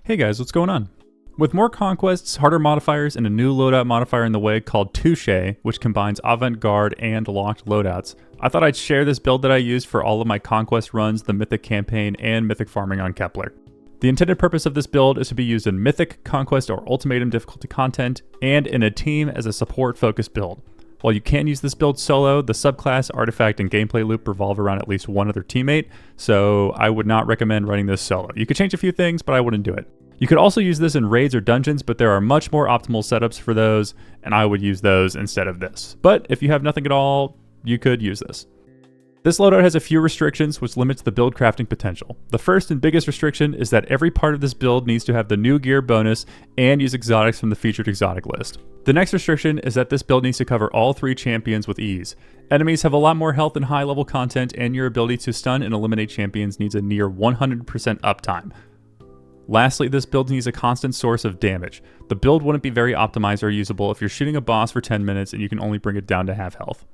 Hey guys, what's going on? With more conquests, harder modifiers, and a new loadout modifier in the way called Touche, which combines avant-garde and locked loadouts, I thought I'd share this build that I used for all of my conquest runs, the Mythic campaign, and Mythic farming on Kepler. The intended purpose of this build is to be used in Mythic, Conquest, or Ultimatum difficulty content, and in a team as a support-focused build. While you can use this build solo, the subclass, artifact, and gameplay loop revolve around at least one other teammate, so I would not recommend running this solo. You could change a few things, but I wouldn't do it. You could also use this in raids or dungeons, but there are much more optimal setups for those, and I would use those instead of this. But if you have nothing at all, you could use this. This loadout has a few restrictions which limits the build crafting potential. The first and biggest restriction is that every part of this build needs to have the new gear bonus and use exotics from the featured exotic list. The next restriction is that this build needs to cover all 3 champions with ease. Enemies have a lot more health and high level content, and your ability to stun and eliminate champions needs a near 100% uptime. Lastly, this build needs a constant source of damage. The build wouldn't be very optimized or usable if you're shooting a boss for 10 minutes and you can only bring it down to half health.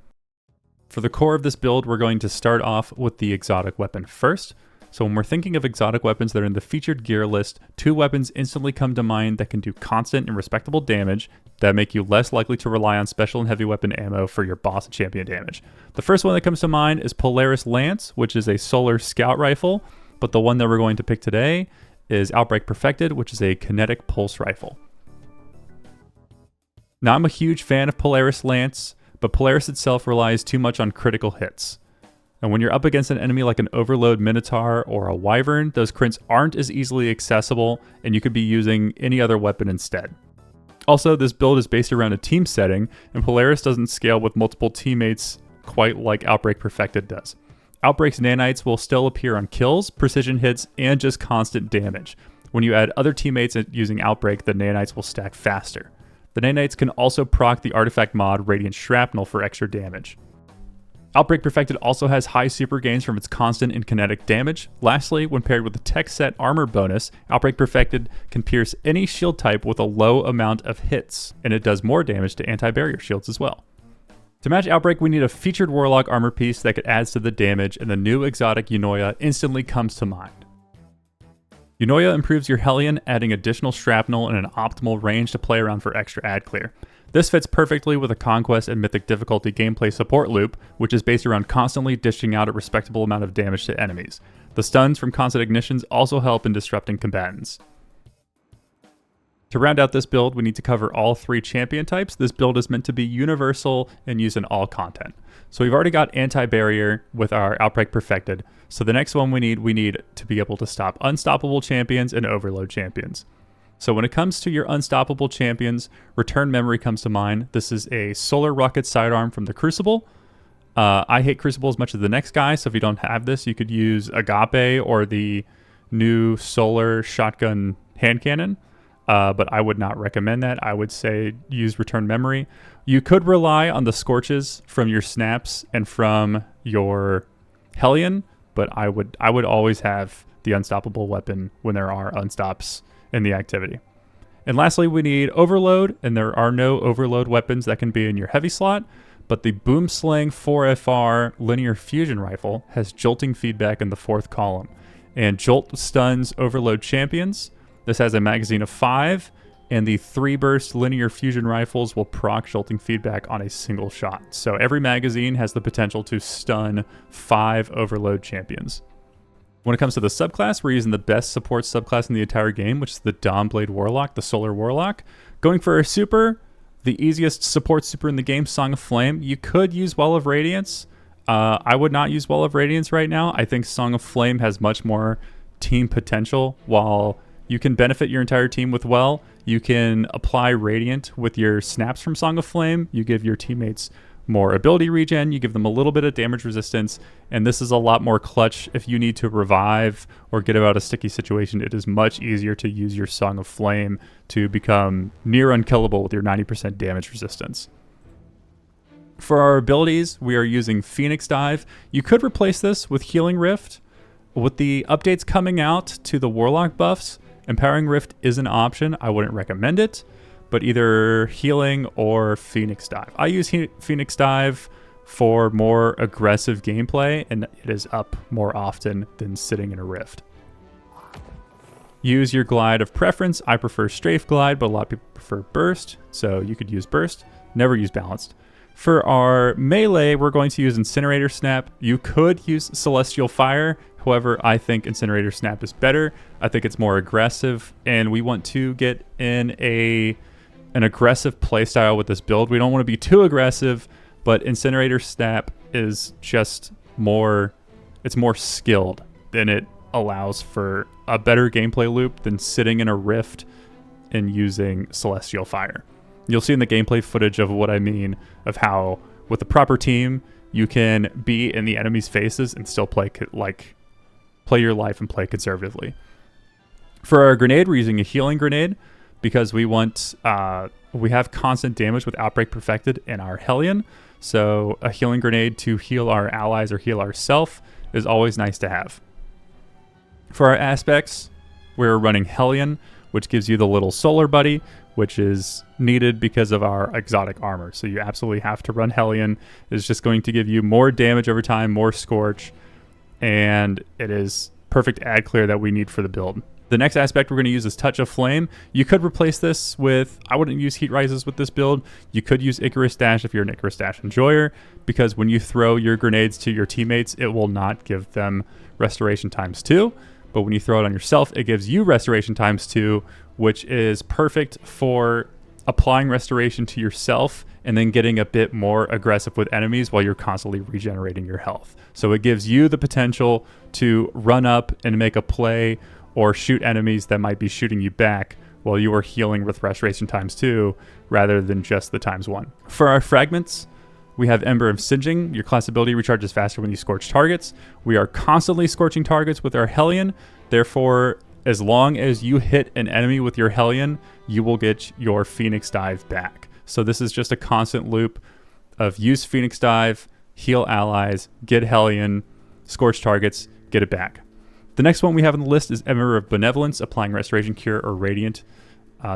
For the core of this build, we're going to start off with the exotic weapon first. So when we're thinking of exotic weapons that are in the featured gear list, 2 weapons instantly come to mind that can do constant and respectable damage that make you less likely to rely on special and heavy weapon ammo for your boss and champion damage. The first one that comes to mind is Polaris Lance, which is a solar scout rifle, but the one that we're going to pick today is Outbreak Perfected, which is a kinetic pulse rifle. Now, I'm a huge fan of Polaris Lance, but Polaris itself relies too much on critical hits. And when you're up against an enemy like an Overload Minotaur or a Wyvern, those crits aren't as easily accessible, and you could be using any other weapon instead. Also, this build is based around a team setting, and Polaris doesn't scale with multiple teammates quite like Outbreak Perfected does. Outbreak's nanites will still appear on kills, precision hits, and just constant damage. When you add other teammates using Outbreak, the nanites will stack faster. The nanites can also proc the artifact mod Radiant Shrapnel for extra damage. Outbreak Perfected also has high super gains from its constant and kinetic damage. Lastly, when paired with the tech set armor bonus, Outbreak Perfected can pierce any shield type with a low amount of hits, and it does more damage to anti-barrier shields as well. To match Outbreak, we need a featured Warlock armor piece that adds to the damage, and the new exotic Eunoia instantly comes to mind. Eunoia improves your Hellion, adding additional shrapnel and an optimal range to play around for extra ad clear. This fits perfectly with a Conquest and Mythic difficulty gameplay support loop, which is based around constantly dishing out a respectable amount of damage to enemies. The stuns from constant ignitions also help in disrupting combatants. To round out this build, we need to cover all 3 champion types. This build is meant to be universal and used in all content. So we've already got anti-barrier with our Outbreak Perfected. So the next one we need to be able to stop unstoppable champions and overload champions. So when it comes to your unstoppable champions, Return Memory comes to mind. This is a solar rocket sidearm from the Crucible. I hate Crucible as much as the next guy, so if you don't have this, you could use Agape or the new solar shotgun hand cannon. But I would not recommend that. I would say use Return Memory. You could rely on the Scorches from your snaps and from your Hellion, but I would always have the unstoppable weapon when there are unstops in the activity. And lastly, we need Overload, and there are no Overload weapons that can be in your heavy slot, but the Boomslang 4FR linear fusion rifle has jolting feedback in the 4th column, and Jolt stuns Overload champions. This has a magazine of 5, and the 3-burst linear fusion rifles will proc jolting feedback on a single shot. So every magazine has the potential to stun 5 Overload champions. When it comes to the subclass, we're using the best support subclass in the entire game, which is the Dawnblade Warlock, the Solar Warlock. Going for a super, the easiest support super in the game, Song of Flame. You could use Well of Radiance. I would not use Well of Radiance right now. I think Song of Flame has much more team potential. While you can benefit your entire team with Well, you can apply Radiant with your snaps from Song of Flame. You give your teammates more ability regen, you give them a little bit of damage resistance, and this is a lot more clutch if you need to revive or get out of a sticky situation. It is much easier to use your Song of Flame to become near unkillable with your 90% damage resistance. For our abilities, we are using Phoenix Dive. You could replace this with Healing Rift. With the updates coming out to the Warlock buffs, Empowering Rift is an option. I wouldn't recommend it, but either Healing or Phoenix Dive. I use Phoenix Dive for more aggressive gameplay, and it is up more often than sitting in a Rift. Use your glide of preference. I prefer strafe glide, but a lot of people prefer burst, so you could use burst. Never use balanced. For our melee, we're going to use Incinerator Snap. You could use Celestial Fire. However, I think Incinerator Snap is better. I think it's more aggressive, and we want to get in an aggressive playstyle with this build. We don't want to be too aggressive, but Incinerator Snap is just more, it's more skilled, and it allows for a better gameplay loop than sitting in a rift and using Celestial Fire. You'll see in the gameplay footage of what I mean, of how with the proper team, you can be in the enemy's faces and still play your life and play conservatively. For our grenade, we're using a healing grenade because we want, we have constant damage with Outbreak Perfected in our Hellion. So a healing grenade to heal our allies or heal ourselves is always nice to have. For our aspects, we're running Hellion, which gives you the little solar buddy, which is needed because of our exotic armor. So you absolutely have to run Hellion. It's just going to give you more damage over time, more scorch, and it is perfect ad clear that we need for the build. The next aspect we're going to use is Touch of Flame. You could replace this with, I wouldn't use Heat Rises with this build. You could use Icarus Dash if you're an Icarus Dash enjoyer, because when you throw your grenades to your teammates, it will not give them Restoration ×2. But when you throw it on yourself, it gives you Restoration ×2, which is perfect for applying Restoration to yourself and then getting a bit more aggressive with enemies while you're constantly regenerating your health. So it gives you the potential to run up and make a play or shoot enemies that might be shooting you back while you are healing with Restoration ×2 rather than just the ×1. For our fragments, we have Ember of Singeing. Your class ability recharges faster when you scorch targets. We are constantly scorching targets with our Hellion. Therefore, as long as you hit an enemy with your Hellion, you will get your Phoenix Dive back. So this is just a constant loop of use Phoenix Dive, heal allies, get Hellion, scorch targets, get it back. The next one we have on the list is Ember of Benevolence. Applying Restoration Cure or Radiant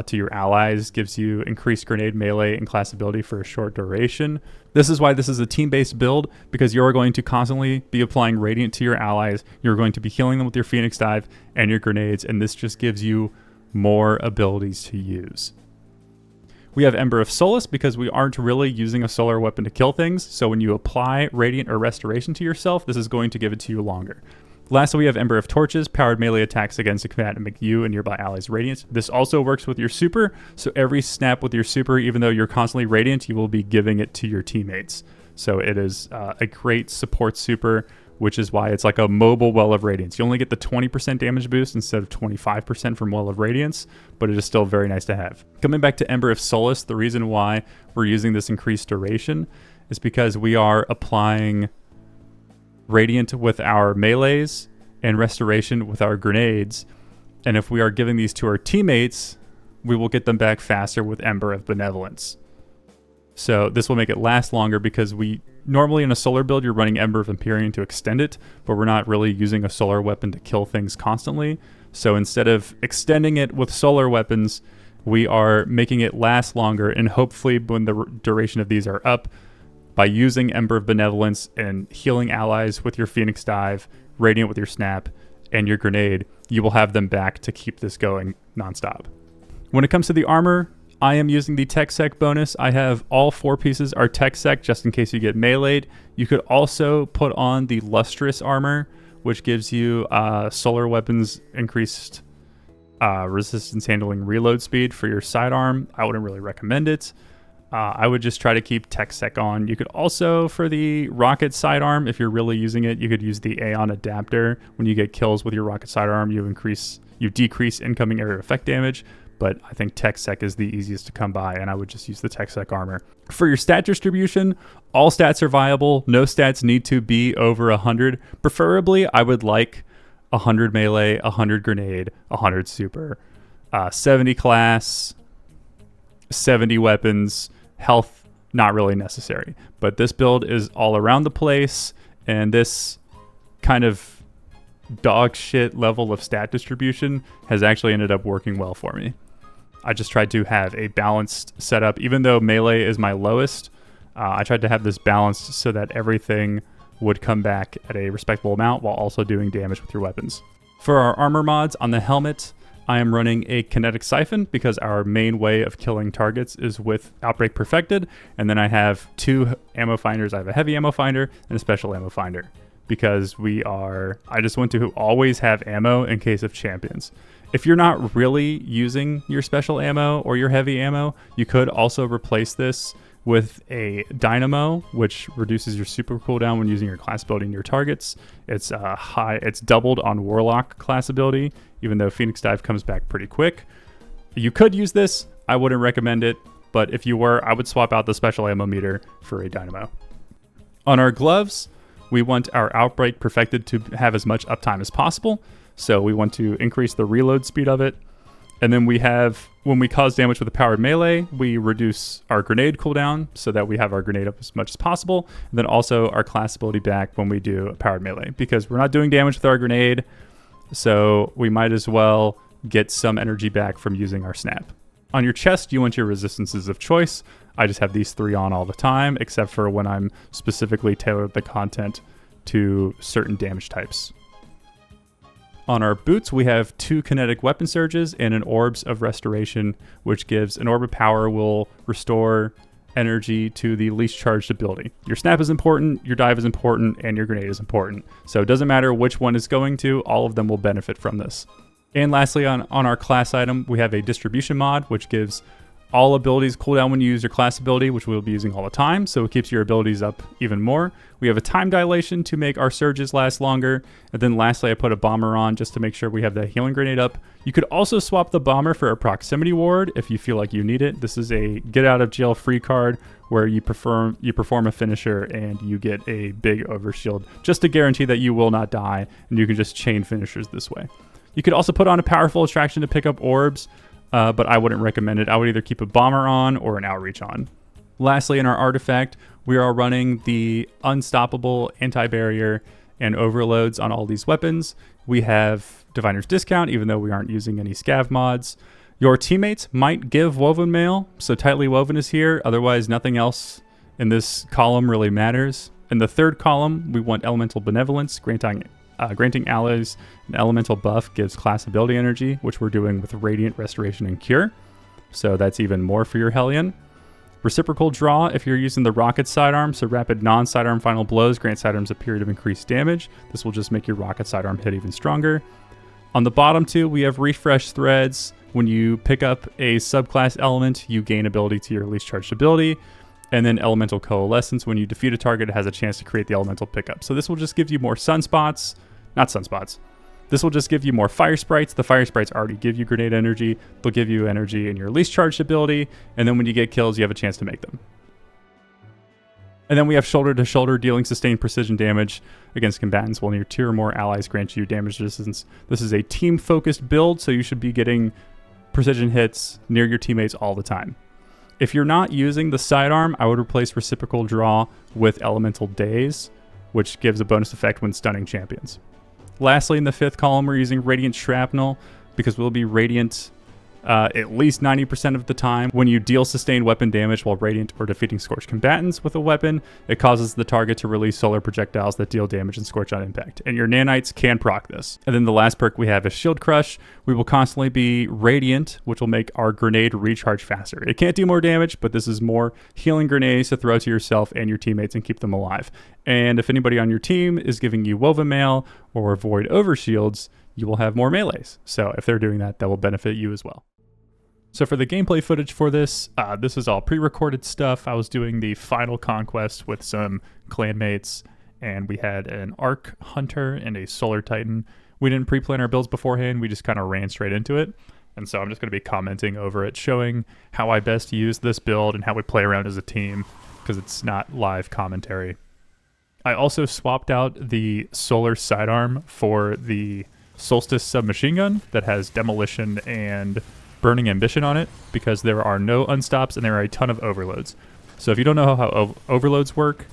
to your allies gives you increased grenade, melee, and class ability for a short duration. This is why this is a team-based build, because you're going to constantly be applying Radiant to your allies. You're going to be healing them with your Phoenix Dive and your grenades, and this just gives you more abilities to use. We have Ember of Solace because we aren't really using a solar weapon to kill things, so when you apply Radiant or Restoration to yourself, this is going to give it to you longer. Lastly, we have Ember of Torches, powered melee attacks against a combatant and make you and nearby allies radiant. This also works with your super, so every snap with your super, even though you're constantly radiant, you will be giving it to your teammates. So it is a great support super, which is why it's like a mobile Well of Radiance. You only get the 20% damage boost instead of 25% from Well of Radiance, but it is still very nice to have. Coming back to Ember of Solace, the reason why we're using this increased duration is because we are applying Radiant with our melees and Restoration with our grenades, and if we are giving these to our teammates, we will get them back faster with Ember of Benevolence. So this will make it last longer, because we normally in a solar build you're running Ember of Empyrean to extend it, but we're not really using a solar weapon to kill things constantly. So instead of extending it with solar weapons, we are making it last longer, and hopefully when the duration of these are up, by using Ember of Benevolence and healing allies with your Phoenix Dive, Radiant with your Snap, and your grenade, you will have them back to keep this going nonstop. When it comes to the armor, I am using the Tech Sec bonus. I have all 4 pieces are Tech Sec just in case you get meleeed. You could also put on the Lustrous armor, which gives you solar weapons increased resistance handling reload speed for your sidearm. I wouldn't really recommend it. I would just try to keep Tech Sec on. You could also, for the rocket sidearm, if you're really using it, you could use the Aeon adapter. When you get kills with your rocket sidearm, you decrease incoming area effect damage, but I think Tech Sec is the easiest to come by, and I would just use the Tech Sec armor. For your stat distribution, all stats are viable. No stats need to be over 100. Preferably, I would like 100 melee, 100 grenade, 100 super, 70 class, 70 weapons, health not really necessary. But this build is all around the place, and this kind of dog shit level of stat distribution has actually ended up working well for me. I just tried to have a balanced setup. Even though melee is my lowest, I tried to have this balanced so that everything would come back at a respectable amount while also doing damage with your weapons. For our armor mods on the helmet, I am running a kinetic siphon because our main way of killing targets is with Outbreak Perfected, and then I have 2 ammo finders. I have a heavy ammo finder and a special ammo finder because I just want to always have ammo in case of champions. If you're not really using your special ammo or your heavy ammo, you could also replace this with a dynamo, which reduces your super cooldown when using your class ability near targets. It's doubled on Warlock class ability, even though Phoenix Dive comes back pretty quick. You could use this. I wouldn't recommend it, but if you were, I would swap out the special ammo meter for a dynamo. On our gloves, we want our Outbreak Perfected to have as much uptime as possible, so we want to increase the reload speed of it. And then when we cause damage with a powered melee, we reduce our grenade cooldown so that we have our grenade up as much as possible. And then also our class ability back when we do a powered melee, because we're not doing damage with our grenade, so we might as well get some energy back from using our snap. On your chest, you want your resistances of choice. I just have these 3 on all the time, except for when I'm specifically tailored the content to certain damage types. On our boots, we have 2 kinetic weapon surges and an orbs of restoration, which gives an orb of power will restore energy to the least charged ability. Your snap is important, your dive is important, and your grenade is important. So it doesn't matter which one is going to, all of them will benefit from this. And lastly, on our class item, we have a distribution mod, which gives all abilities cooldown when you use your class ability, which we'll be using all the time, so it keeps your abilities up even more. We have a time dilation to make our surges last longer. And then lastly, I put a bomber on just to make sure we have the healing grenade up. You could also swap the bomber for a proximity ward if you feel like you need it. This is a get out of jail free card where you perform a finisher and you get a big overshield just to guarantee that you will not die, and you can just chain finishers this way. You could also put on a powerful attraction to pick up orbs, but I wouldn't recommend it. I would either keep a bomber on or an outreach on. Lastly, in our artifact, we are running the unstoppable anti-barrier and overloads on all these weapons. We have Diviner's Discount, even though we aren't using any scav mods. Your teammates might give Woven Mail, so Tightly Woven is here. Otherwise, nothing else in this column really matters. In the third column, we want Elemental Benevolence, granting allies an elemental buff gives class ability energy, which we're doing with Radiant, Restoration, and Cure. So that's even more for your Hellion. Reciprocal Draw if you're using the Rocket Sidearm, so rapid non-sidearm final blows grant sidearms a period of increased damage. This will just make your Rocket Sidearm hit even stronger. On the bottom two, we have Refresh Threads. When you pick up a subclass element, you gain ability to your least charged ability. And then Elemental Coalescence, when you defeat a target, it has a chance to create the elemental pickup. So this will just give you more This will just give you more fire sprites. The fire sprites already give you grenade energy. They'll give you energy in your least charged ability. And then when you get kills, you have a chance to make them. And then we have Shoulder to Shoulder, dealing sustained precision damage against combatants while near 2 or more allies grant you damage resistance. This is a team-focused build, so you should be getting precision hits near your teammates all the time. If you're not using the sidearm, I would replace Reciprocal Draw with Elemental Daze, which gives a bonus effect when stunning champions. Lastly, in the fifth column, we're using Radiant Shrapnel because we'll be Radiant at least 90% of the time. When you deal sustained weapon damage while Radiant or defeating Scorched combatants with a weapon, it causes the target to release solar projectiles that deal damage and Scorch on impact. And your nanites can proc this. And then the last perk we have is Shield Crush. We will constantly be Radiant, which will make our grenade recharge faster. It can't do more damage, but this is more healing grenades to throw to yourself and your teammates and keep them alive. And if anybody on your team is giving you Woven Mail or Void Overshields, you will have more melees. So if they're doing that, that will benefit you as well. So for the gameplay footage for this, this is all pre-recorded stuff. I was doing the final conquest with some clanmates, and we had an Arc Hunter and a Solar Titan. We didn't pre-plan our builds beforehand. We just kind of ran straight into it. And so I'm just going to be commenting over it, showing how I best use this build and how we play around as a team, because it's not live commentary. I also swapped out the Solar Sidearm for the Solstice Submachine Gun that has Demolition and Burning Ambition on it, because there are no unstops and there are a ton of overloads. So if you don't know how overloads work,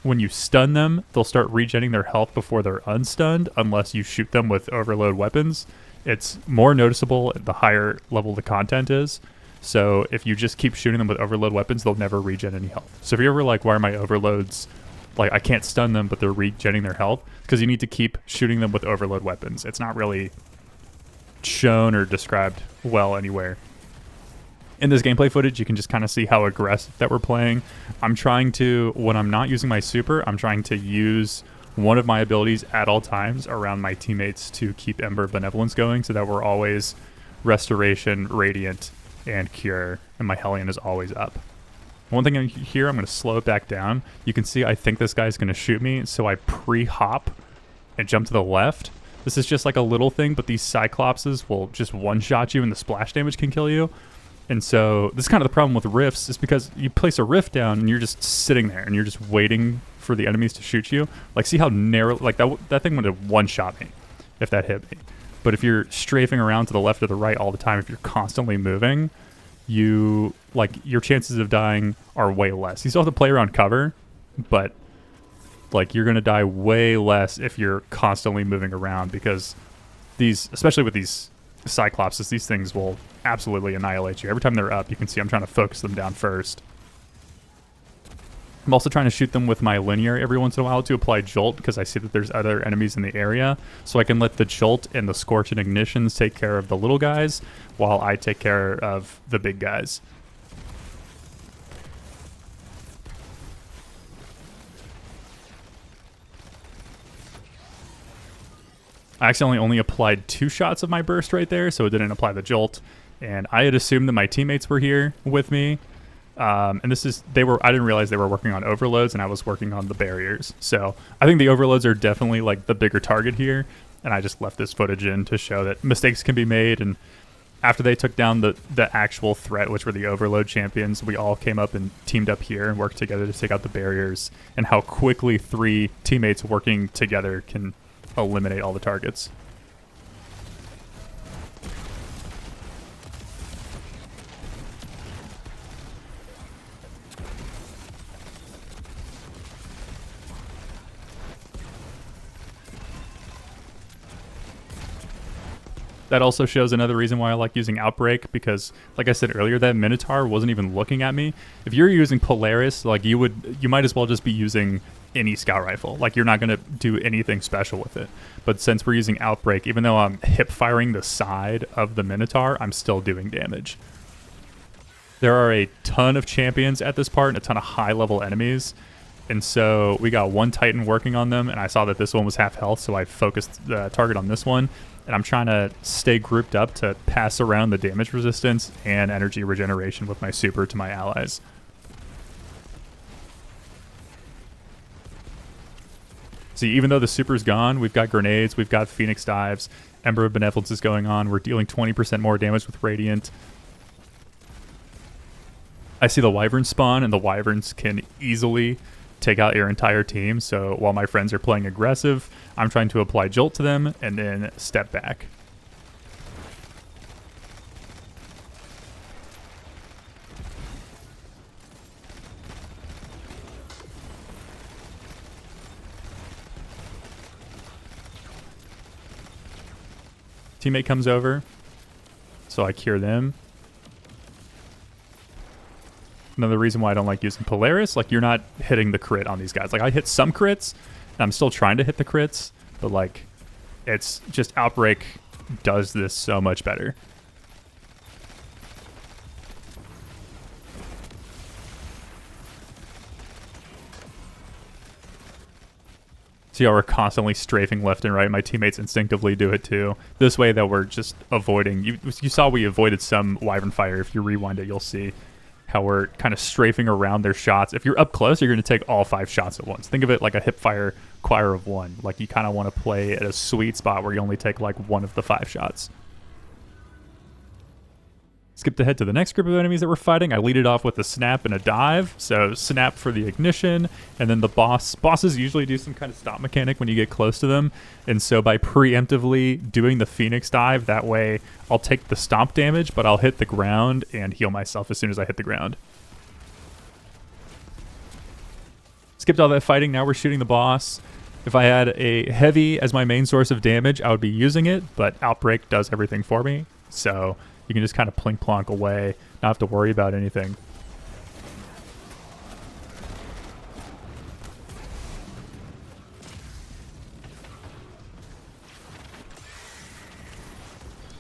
when you stun them, they'll start regenerating their health before they're unstunned unless you shoot them with overload weapons. It's more noticeable the higher level the content is. So if you just keep shooting them with overload weapons, they'll never regen any health. So if you're ever like, why are my overloads, like I can't stun them but they're regenerating their health, because you need to keep shooting them with overload weapons. It's not really shown or described well anywhere. In this gameplay footage, you can just kind of see how aggressive that we're playing. I'm trying to, when I'm not using my super, I'm trying to use one of my abilities at all times around my teammates to keep Ember of Benevolence going, so that we're always Restoration, Radiant, and Cure, and my Hellion is always up. One thing here, I'm going to slow it back down. You can see I think this guy's going to shoot me, so I pre-hop and jump to the left. This is just like a little thing, but these Cyclopses will just one-shot you and the splash damage can kill you. And so this is kind of the problem with rifts, is because you place a rift down and you're just sitting there and you're just waiting for the enemies to shoot you. Like, see how narrow, like that thing would have one-shot me if that hit me. But if you're strafing around to the left or the right all the time, if you're constantly moving, you, like, your chances of dying are way less. You still have to play around cover, but like, you're going to die way less if you're constantly moving around, because these, especially with these Cyclopses, these things will absolutely annihilate you. Every time they're up, you can see I'm trying to focus them down first. I'm also trying to shoot them with my linear every once in a while to apply Jolt, because I see that there's other enemies in the area, so I can let the Jolt and the Scorch and Ignitions take care of the little guys while I take care of the big guys. I accidentally only applied 2 shots of my burst right there, so it didn't apply the Jolt. And I had assumed that my teammates were here with me. And this is, I didn't realize they were working on overloads, and I was working on the barriers. So I think the overloads are definitely like the bigger target here. And I just left this footage in to show that mistakes can be made. And after they took down the actual threat, which were the overload champions, we all came up and teamed up here and worked together to take out the barriers, and how quickly 3 teammates working together can eliminate all the targets. That also shows another reason why I like using Outbreak, because, like I said earlier, that Minotaur wasn't even looking at me. If you're using Polaris, like, you might as well just be using any scout rifle. Like, you're not going to do anything special with it. But since we're using Outbreak, even though I'm hip firing the side of the Minotaur, I'm still doing damage. There are a ton of champions at this part and a ton of high level enemies. And so we got one Titan working on them, and I saw that this one was half health, so I focused the target on this one. And I'm trying to stay grouped up to pass around the damage resistance and energy regeneration with my super to my allies. See, even though the super's gone, we've got grenades, we've got Phoenix dives, Ember of Benevolence is going on, we're dealing 20% more damage with Radiant. I see the Wyvern spawn, and the Wyverns can easily take out your entire team. So while my friends are playing aggressive, I'm trying to apply Jolt to them and then step back. Teammate comes over, so I cure them. Another reason why I don't like using Polaris, like, you're not hitting the crit on these guys. Like, I hit some crits, and I'm still trying to hit the crits, but, like, it's just Outbreak does this so much better. See how we're constantly strafing left and right? My teammates instinctively do it too. This way that we're just avoiding. You saw we avoided some Wyvern Fire. If you rewind it, you'll see how we're kind of strafing around their shots. If you're up close, you're going to take all 5 shots at once. Think of it like a hip fire choir of 1. Like, you kind of want to play at a sweet spot where you only take like 1 of the 5 shots. Skip ahead to the next group of enemies that we're fighting. I lead it off with a snap and a dive. So snap for the ignition, and then the bosses usually do some kind of stop mechanic when you get close to them. And so by preemptively doing the Phoenix dive, that way I'll take the stomp damage, but I'll hit the ground and heal myself as soon as I hit the ground. Skipped all that fighting. Now we're shooting the boss. If I had a heavy as my main source of damage, I would be using it, but Outbreak does everything for me. So you can just kind of plink plonk away, not have to worry about anything.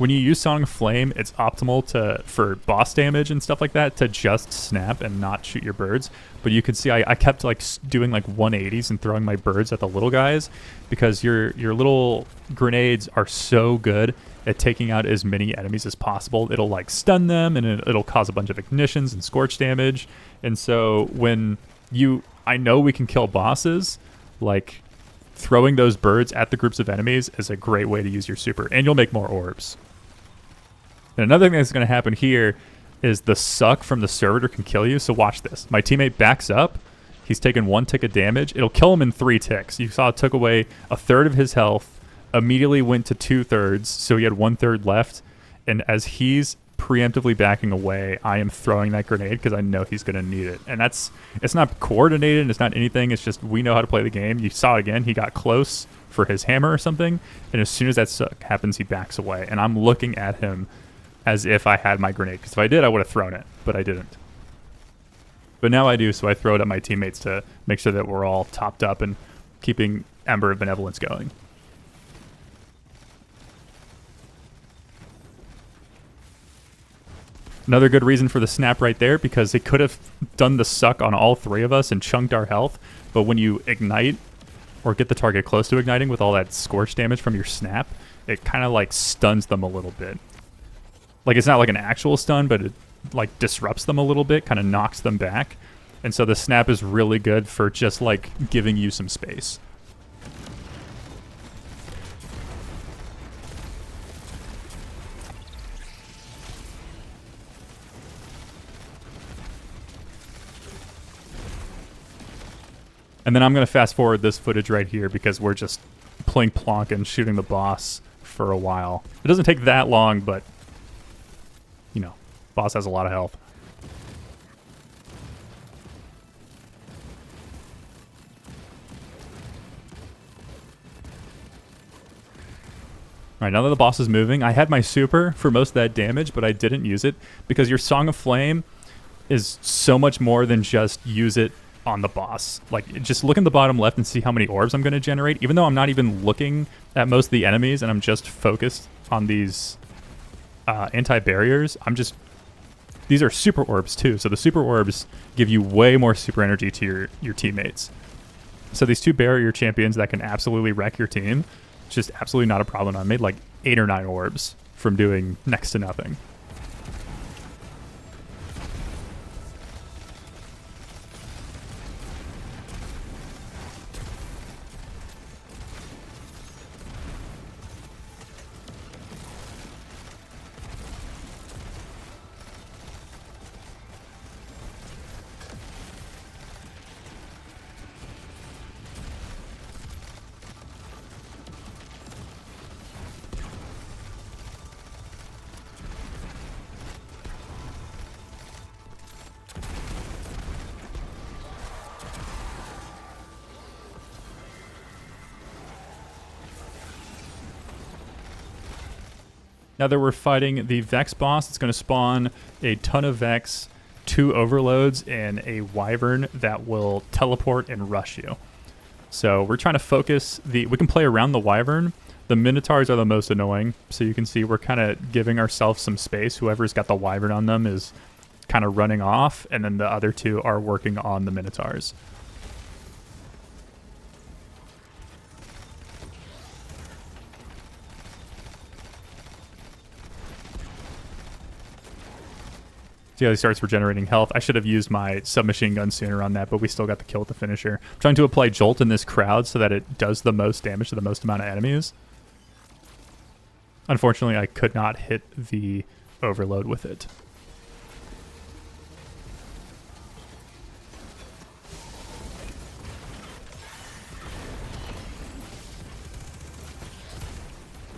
when you use Song of Flame, it's optimal for boss damage and stuff like that to just snap and not shoot your birds. But you can see I kept like doing like 180s and throwing my birds at the little guys because your little grenades are so good at taking out as many enemies as possible. It'll like stun them and it'll cause a bunch of ignitions and scorch damage. And so when I know we can kill bosses, like throwing those birds at the groups of enemies is a great way to use your super, and you'll make more orbs. And another thing that's going to happen here is the suck from the servitor can kill you. So watch this. My teammate backs up. He's taken 1 tick of damage. It'll kill him in 3 ticks. You saw it took away 1/3 of his health, immediately went to 2/3, so he had 1/3 left. And as he's preemptively backing away, I am throwing that grenade because I know he's going to need it. And it's not coordinated. It's not anything. It's just we know how to play the game. You saw it again. He got close for his hammer or something. And as soon as that suck happens, he backs away. And I'm looking at him as if I had my grenade, because if I did, I would have thrown it, but I didn't. But now I do, so I throw it at my teammates to make sure that we're all topped up and keeping Ember of Benevolence going. Another good reason for the snap right there, because it could have done the suck on all 3 of us and chunked our health, but when you ignite or get the target close to igniting with all that scorch damage from your snap, it kind of like stuns them a little bit. Like, it's not like an actual stun, but it like disrupts them a little bit, kind of knocks them back. And so the snap is really good for just like giving you some space. And then I'm going to fast forward this footage right here because we're just playing plonk and shooting the boss for a while. It doesn't take that long, but you know, boss has a lot of health. Alright, now that the boss is moving, I had my super for most of that damage, but I didn't use it because your Song of Flame is so much more than just use it on the boss. Like, just look in the bottom left and see how many orbs I'm going to generate, even though I'm not even looking at most of the enemies and I'm just focused on these anti-barriers. These are super orbs too, so the super orbs give you way more super energy to your teammates. So these 2 barrier champions that can absolutely wreck your team, it's just absolutely not a problem. I made like 8 or 9 orbs from doing next to nothing. Now that we're fighting the Vex boss, it's going to spawn a ton of Vex, 2 overloads, and a Wyvern that will teleport and rush you. So we're trying to focus we can play around the Wyvern. The Minotaurs are the most annoying, so you can see we're kind of giving ourselves some space. Whoever's got the Wyvern on them is kind of running off, and then the other 2 are working on the Minotaurs. See how he starts regenerating health. I should have used my submachine gun sooner on that, but we still got the kill with the finisher. I'm trying to apply Jolt in this crowd so that it does the most damage to the most amount of enemies. Unfortunately, I could not hit the overload with it.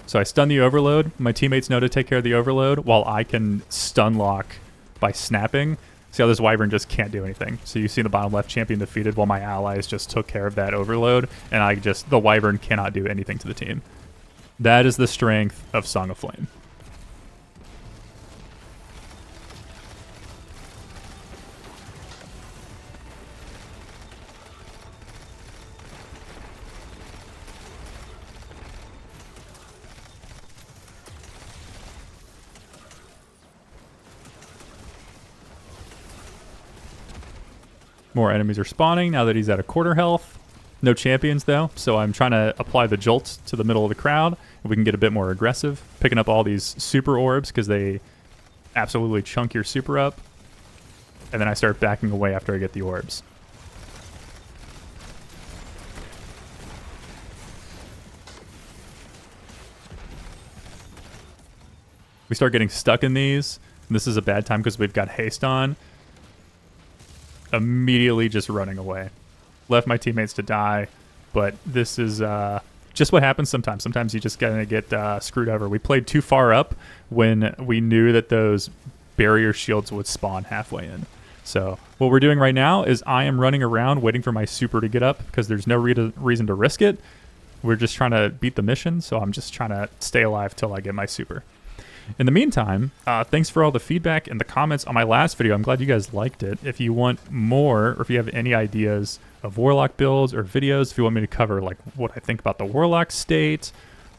So I stun the overload. My teammates know to take care of the overload while I can stun lock by snapping. See how this Wyvern just can't do anything. So you see the bottom left, champion defeated while my allies just took care of that overload, and the Wyvern cannot do anything to the team. That is the strength of Song of Flame. More enemies are spawning now that he's at a quarter health. No champions though, so I'm trying to apply the jolt to the middle of the crowd. And we can get a bit more aggressive, picking up all these super orbs because they absolutely chunk your super up. And then I start backing away after I get the orbs. We start getting stuck in these. And this is a bad time because we've got haste on. Immediately just running away. Left my teammates to die, but this is just what happens sometimes. Sometimes you just gonna get screwed over. We played too far up when we knew that those barrier shields would spawn halfway in. So what we're doing right now is I am running around waiting for my super to get up because there's no reason to risk it. We're just trying to beat the mission, so I'm just trying to stay alive till I get my super. In the meantime, thanks for all the feedback and the comments on my last video. I'm glad you guys liked it. If you want more, or if you have any ideas of Warlock builds or videos, if you want me to cover like what I think about the Warlock state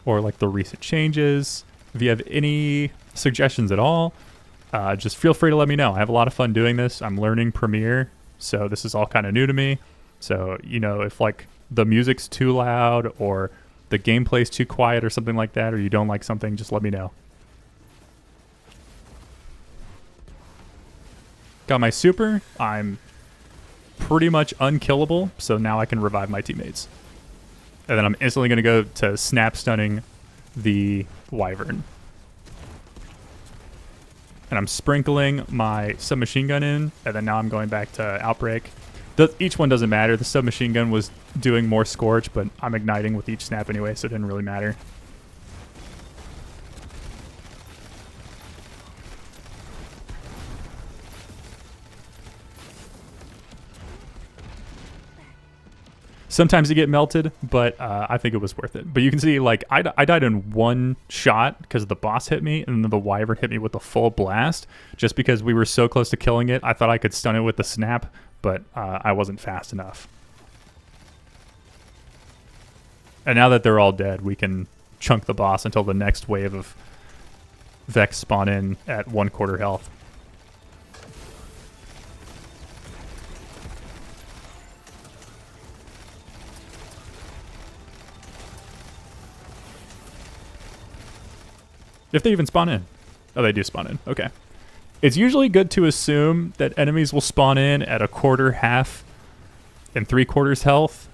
or like the recent changes, if you have any suggestions at all, just feel free to let me know. I have a lot of fun doing this. I'm learning Premiere, so this is all kind of new to me. So, you know, if like the music's too loud or the gameplay's too quiet or something like that, or you don't like something, just let me know. Got my super. I'm pretty much unkillable, so now I can revive my teammates. And then I'm instantly going to go to snap stunning the wyvern. And I'm sprinkling my submachine gun in, and then now I'm going back to outbreak. Each one doesn't matter. The submachine gun was doing more scorch, but I'm igniting with each snap anyway, so it didn't really matter. Sometimes you get melted, but I think it was worth it. But you can see, like, I died in one shot because the boss hit me, and then the wyvern hit me with a full blast. Just because we were so close to killing it, I thought I could stun it with the snap, but I wasn't fast enough. And now that they're all dead, we can chunk the boss until the next wave of Vex spawn in at 1/4 health. If they even spawn in. Oh, they do spawn in. Okay. It's usually good to assume that enemies will spawn in at 1/4, half, and 3/4 health.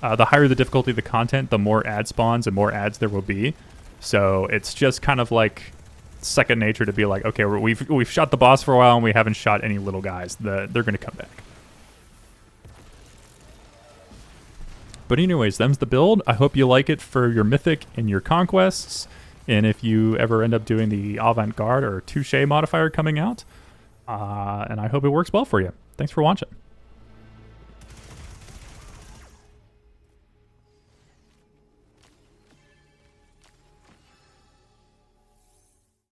The higher the difficulty of the content, the more ad spawns and more ads there will be. So it's just kind of like second nature to be like, okay, we've shot the boss for a while and we haven't shot any little guys. They're going to come back. But anyways, them's the build. I hope you like it for your Mythic and your Conquests. And if you ever end up doing the Avant-Garde or Touche modifier coming out, and I hope it works well for you. Thanks for watching.